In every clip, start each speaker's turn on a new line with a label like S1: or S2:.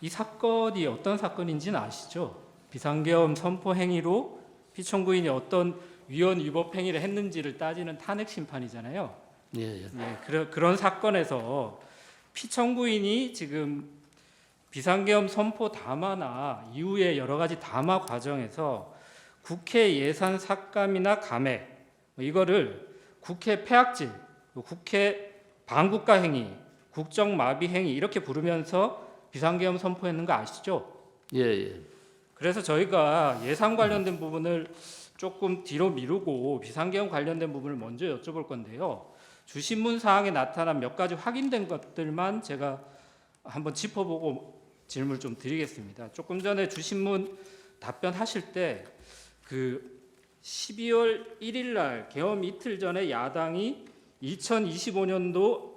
S1: 이 사건이 어떤 사건인지는 아시죠? 비상계엄 선포 행위로 피청구인이 어떤 위헌 위법 행위를 했는지를 따지는 탄핵 심판이잖아요.
S2: 예, 예.
S1: 그런 사건에서 피청구인이 지금 비상계엄 선포 담화나 이후의 여러 가지 담화 과정에서 국회 예산 삭감이나 감액 이거를 국회 폐악질, 국회 반국가 행위, 국정 마비 행위 이렇게 부르면서 비상계엄 선포했는 거 아시죠?
S2: 예, 예.
S1: 그래서 저희가 예산 관련된 부분을 조금 뒤로 미루고 비상계엄 관련된 부분을 먼저 여쭤볼 건데요. 주신문 사항에 나타난 몇 가지 확인된 것들만 제가 한번 짚어보고 질문을 좀 드리겠습니다. 조금 전에 주신문 답변하실 때 그 12월 1일 날 계엄 이틀 전에 야당이 2025년도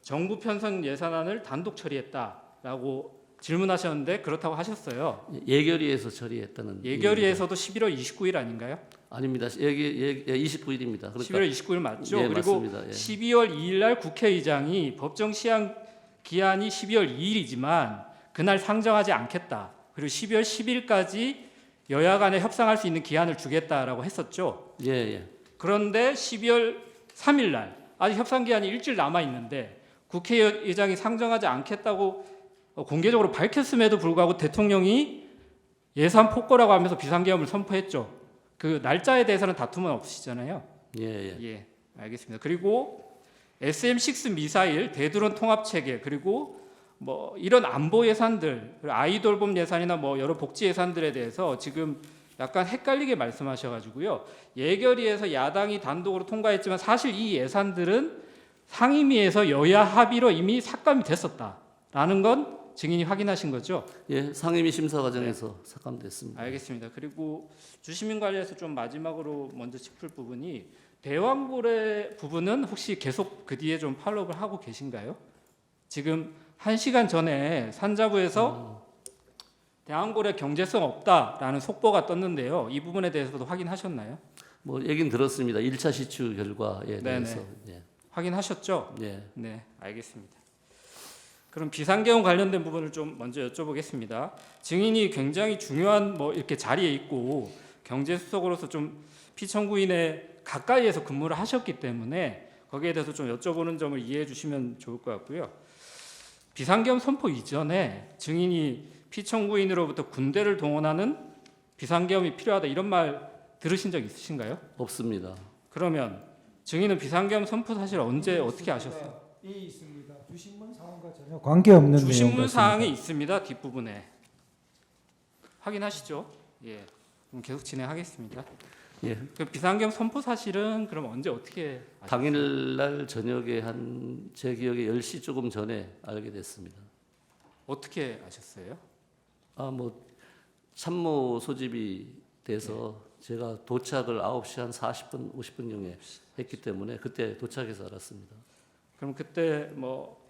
S1: 정부 편성 예산안을 단독 처리했다라고 질문하셨는데 그렇다고 하셨어요.
S2: 예결위에서 처리했다는.
S1: 예결위에서도 11월 29일 아닌가요?
S2: 아닙니다. 여기 29일입니다. 그러니까
S1: 11월 29일 맞죠?
S2: 예,
S1: 그리고
S2: 맞습니다. 예.
S1: 12월 2일 날 국회의장이 법정 시한 기한이 12월 2일이지만 그날 상정하지 않겠다. 그리고 12월 10일까지 여야 간에 협상할 수 있는 기한을 주겠다라고 했었죠.
S2: 예, 예.
S1: 그런데 12월 3일 날 아직 협상 기한이 일주일 남아 있는데 국회의장이 상정하지 않겠다고 공개적으로 밝혔음에도 불구하고 대통령이 예산 폭거라고 하면서 비상계엄을 선포했죠. 그 날짜에 대해서는 다툼은 없으시잖아요.
S2: 예, 예.
S1: 예, 알겠습니다. 그리고 SM6 미사일, 대드론 통합 체계, 그리고 뭐 이런 안보 예산들, 아이돌봄 예산이나 뭐 여러 복지 예산들에 대해서 지금 약간 헷갈리게 말씀하셔가지고요. 예결위에서 야당이 단독으로 통과했지만 사실 이 예산들은 상임위에서 여야 합의로 이미 삭감이 됐었다라는 건 증인이 확인하신 거죠?
S2: 예, 상임위 심사 과정에서 삭감됐습니다.
S1: 알겠습니다. 그리고 주시민 관련해서 좀 마지막으로 먼저 짚을 부분이 대왕고래 부분은 혹시 계속 그 뒤에 좀 팔로우를 하고 계신가요? 지금 1시간 전에 산자부에서 대왕고래 경제성 없다라는 속보가 떴는데요. 이 부분에 대해서도 확인하셨나요?
S2: 뭐 얘긴 들었습니다. 1차 시추 결과에 대해서. 예.
S1: 확인하셨죠?
S2: 예.
S1: 네, 알겠습니다. 그럼 비상계엄 관련된 부분을 좀 먼저 여쭤보겠습니다. 증인이 굉장히 중요한 뭐 이렇게 자리에 있고 경제수석으로서 좀 피청구인의 가까이에서 근무를 하셨기 때문에 거기에 대해서 좀 여쭤보는 점을 이해해 주시면 좋을 것 같고요. 비상계엄 선포 이전에 증인이 피청구인으로부터 군대를 동원하는 비상계엄이 필요하다 이런 말 들으신 적 있으신가요?
S2: 없습니다.
S1: 그러면 증인은 비상계엄 선포 사실 언제 어떻게 아셨어요?
S3: 이 있습니다. 주신문 사항과 전혀 관계없는 내용
S1: 주신문
S3: 같습니다.
S1: 사항이 있습니다. 뒷부분에 확인하시죠. 예, 그럼 계속 진행하겠습니다.
S2: 예.
S1: 그 비상계엄 선포 사실은 그럼 언제 어떻게 아셨어요?
S2: 당일날 저녁에 한 제 기억에 10시 조금 전에 알게 됐습니다.
S1: 어떻게 아셨어요?
S2: 뭐 참모 소집이 돼서 제가 도착을 9시 한 40분, 50분경에 했기 때문에 그때 도착해서 알았습니다.
S1: 그럼 그때 뭐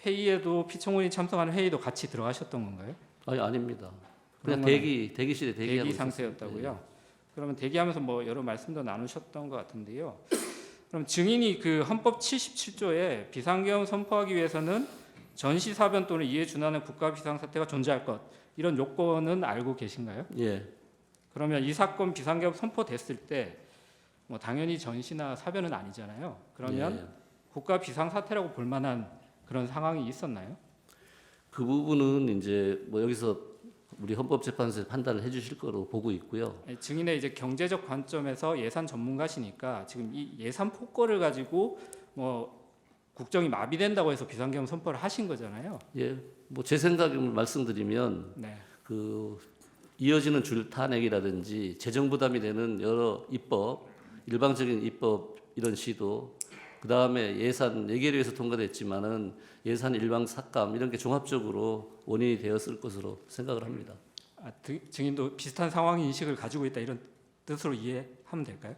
S1: 회의에도 피청구인이 참석하는 회의도 같이 들어가셨던 건가요?
S2: 아니, 아닙니다. 그냥
S1: 그러면
S2: 대기실에 대기하고
S1: 대기 상태였다고요? 그러면 대기하면서 뭐 여러 말씀도 나누셨던 것 같은데요. 그럼 증인이 그 헌법 77조에 비상계엄 선포하기 위해서는 전시사변 또는 이에 준하는 국가 비상사태가 존재할 것 이런 요건은 알고 계신가요?
S2: 예.
S1: 그러면 이 사건 비상계엄 선포됐을 때 뭐 당연히 전시나 사변은 아니잖아요. 그러면
S2: 예.
S1: 국가 비상사태라고 볼 만한 그런 상황이 있었나요?
S2: 그 부분은 이제 뭐 여기서 우리 헌법재판소에서 판단을 해주실 거로 보고 있고요.
S1: 증인의 이제 경제적 관점에서 예산 전문가시니까 지금 이 예산 폭거를 가지고 뭐 국정이 마비된다고 해서 비상계엄 선포를 하신 거잖아요.
S2: 예, 뭐 제 생각을 말씀드리면
S1: 네.
S2: 그 이어지는 줄 탄핵이라든지 재정 부담이 되는 여러 입법, 일방적인 입법 이런 시도, 그 다음에 예산 예결위에서 통과됐지만은 예산 일방 삭감 이런 게 종합적으로 원인이 되었을 것으로 생각을 합니다.
S1: 증인도 비슷한 상황 인식을 가지고 있다 이런 뜻으로 이해하면 될까요?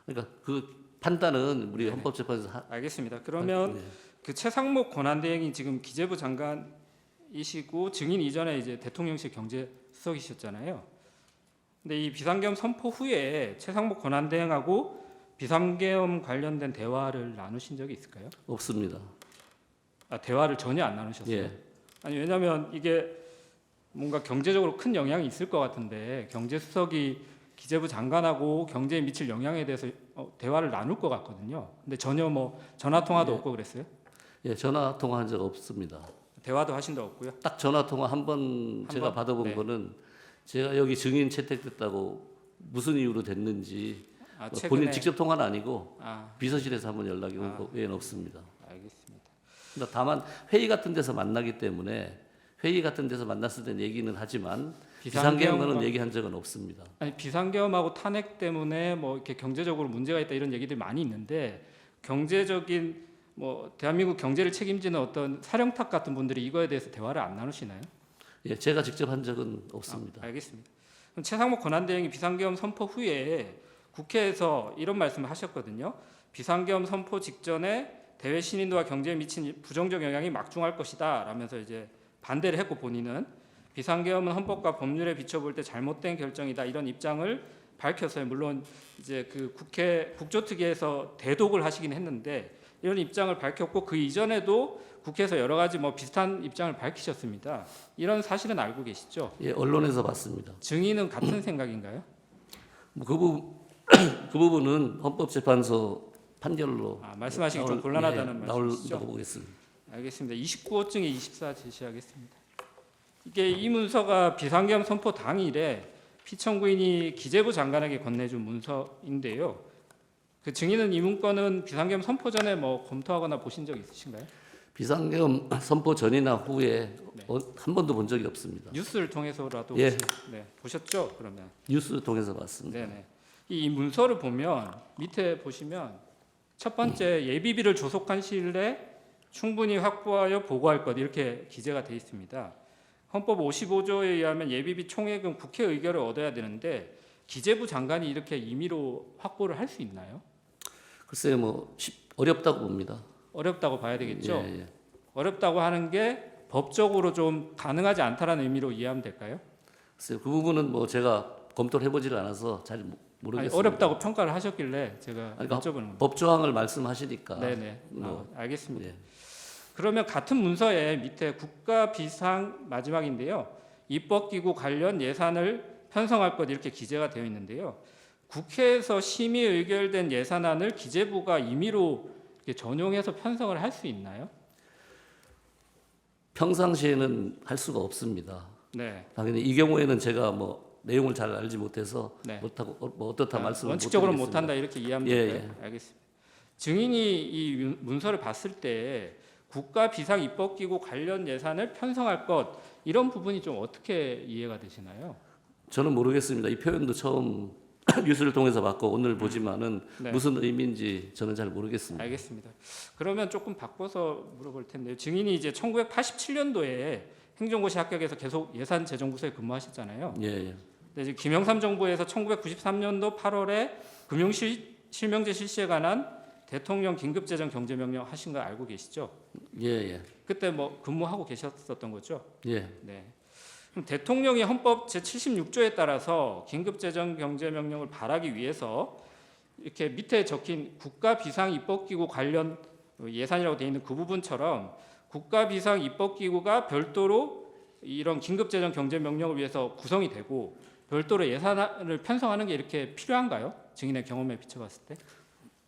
S2: 그러니까 그 판단은 우리 헌법재판소에서
S1: 알겠습니다. 그러면 그 최상목 권한대행이 지금 기재부 장관이시고 증인 이전에 이제 대통령실 경제수석이셨잖아요. 근데 이 비상계엄 선포 후에 최상목 권한대행하고 비상계엄 관련된 대화를 나누신 적이 있을까요?
S2: 없습니다.
S1: 대화를 전혀 안 나누셨어요.
S2: 예.
S1: 아니 왜냐하면 이게 뭔가 경제적으로 큰 영향이 있을 것 같은데 경제수석이 기재부 장관하고 경제에 미칠 영향에 대해서 대화를 나눌 것 같거든요. 근데 전혀 뭐 전화 통화도 없고 그랬어요?
S2: 예, 전화 통화한 적 없습니다.
S1: 대화도 하신 적 없고요.
S2: 딱 전화 통화 한 번 제가
S1: 번?
S2: 받아본
S1: 네.
S2: 거는 제가 여기 증인 채택됐다고 무슨 이유로 됐는지
S1: 아,
S2: 본인
S1: 최근에
S2: 직접 통화는 아니고
S1: 아,
S2: 비서실에서 한번 연락이 온 거 외에는 없습니다.
S1: 알겠습니다.
S2: 근데 다만 회의 같은 데서 만나기 때문에 회의 같은 데서 만났을 땐 얘기는 하지만 비상계엄과는 얘기한 적은 없습니다.
S1: 아니 비상계엄하고 탄핵 때문에 뭐 이렇게 경제적으로 문제가 있다 이런 얘기들이 많이 있는데 경제적인 뭐 대한민국 경제를 책임지는 어떤 사령탑 같은 분들이 이거에 대해서 대화를 안 나누시나요?
S2: 예, 제가 직접 한 적은 없습니다.
S1: 알겠습니다. 그럼 최상목 권한대행이 비상계엄 선포 후에 국회에서 이런 말씀을 하셨거든요. 비상계엄 선포 직전에 대외 신인도와 경제에 미친 부정적 영향이 막중할 것이다 라면서 이제 반대를 했고 본인은 비상계엄은 헌법과 법률에 비춰볼 때 잘못된 결정이다 이런 입장을 밝혔어요. 물론 이제 그 국회 국조특위에서 대독을 하시긴 했는데 이런 입장을 밝혔고 그 이전에도 국회에서 여러 가지 뭐 비슷한 입장을 밝히셨습니다. 이런 사실은 알고 계시죠?
S2: 예, 언론에서 봤습니다.
S1: 증인은 같은 생각인가요?
S2: 뭐 그 부분은 헌법재판소 판결로
S1: 말씀하시기 좀 곤란하다는 말씀이시죠?
S2: 나올다고 보겠습니다.
S1: 알겠습니다. 29호증에 24 제시하겠습니다. 이게 이 문서가 비상계엄 선포 당일에 피청구인이 기재부 장관에게 건네준 문서인데요. 그 증인은 이 문건은 비상계엄 선포 전에 뭐 검토하거나 보신 적 있으신가요?
S2: 비상계엄 선포 전이나 후에
S1: 네.
S2: 한 번도 본 적이 없습니다.
S1: 뉴스를 통해서라도
S2: 예.
S1: 혹시, 네, 보셨죠? 그러면
S2: 뉴스 통해서 봤습니다.
S1: 네네. 이 문서를 보면 밑에 보시면 첫 번째 예비비를 조속한 시일 내에 충분히 확보하여 보고할 것 이렇게 기재가 되어 있습니다. 헌법 55조에 의하면 예비비 총액은 국회 의결을 얻어야 되는데 기재부 장관이 이렇게 임의로 확보를 할 수 있나요?
S2: 글쎄요, 뭐 어렵다고 봅니다.
S1: 어렵다고 봐야 되겠죠.
S2: 예, 예.
S1: 어렵다고 하는 게 법적으로 좀 가능하지 않다라는 의미로 이해하면 될까요?
S2: 글쎄요, 그 부분은 뭐 제가 검토를 해보지를 않아서 잘
S1: 아니,
S2: 모르겠습니다.
S1: 어렵다고 평가를 하셨길래 제가
S2: 아니,
S1: 여쭤보는 겁니다.
S2: 법 조항을 말씀하시니까.
S1: 네네.
S2: 뭐,
S1: 알겠습니다.
S2: 예.
S1: 그러면 같은 문서에 밑에 국가 비상 마지막인데요. 입법기구 관련 예산을 편성할 것 이렇게 기재가 되어 있는데요. 국회에서 심의 의결된 예산안을 기재부가 임의로 이렇게 전용해서 편성을 할 수 있나요?
S2: 평상시에는 할 수가 없습니다.
S1: 네.
S2: 당연히 이 경우에는 제가 뭐 내용을 잘 알지 못해서
S1: 네.
S2: 못하고 뭐 어떻다 말씀을
S1: 원칙적으로
S2: 못 드리겠습니다.
S1: 못한다 이렇게 이해하면
S2: 예,
S1: 될까요? 알겠습니다. 증인이 이 문서를 봤을 때 국가 비상 입법기구 관련 예산을 편성할 것 이런 부분이 좀 어떻게 이해가 되시나요?
S2: 저는 모르겠습니다. 이 표현도 처음 뉴스를 통해서 봤고 오늘 보지만은
S1: 네.
S2: 무슨 의미인지 저는 잘 모르겠습니다.
S1: 알겠습니다. 그러면 조금 바꿔서 물어볼 텐데요. 증인이 이제 1987년도에 행정고시 합격해서 계속 예산재정부서에 근무하셨잖아요.
S2: 예, 예.
S1: 근데 이제 김영삼 정부에서 1993년도 8월에 금융실명제 실시에 관한 대통령 긴급재정 경제명령 하신 거 알고 계시죠?
S2: 예, 예.
S1: 그때 뭐 근무하고 계셨었던 거죠?
S2: 예.
S1: 네. 그럼 대통령이 헌법 제76조에 따라서 긴급재정 경제명령을 발하기 위해서 이렇게 밑에 적힌 국가비상입법기구 관련 예산이라고 되어 있는 그 부분처럼 국가비상입법기구가 별도로 이런 긴급재정 경제명령을 위해서 구성이 되고 별도로 예산을 편성하는 게 이렇게 필요한가요? 증인의 경험에 비춰봤을 때?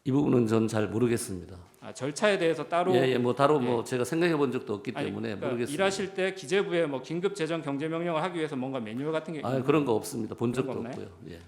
S2: 이 부분은 전 잘 모르겠습니다.
S1: 절차에 대해서 따로
S2: 예, 예. 뭐 따로 뭐 제가 생각해 본 적도 없기
S1: 아니,
S2: 때문에
S1: 그러니까
S2: 모르겠습니다.
S1: 일하실 때 기재부에 뭐 긴급재정 경제명령을 하기 위해서 뭔가 매뉴얼 같은 게
S2: 아,
S1: 있는
S2: 그런 거 없습니다. 본
S1: 그런
S2: 적도
S1: 거 없나요?
S2: 없고요. 예.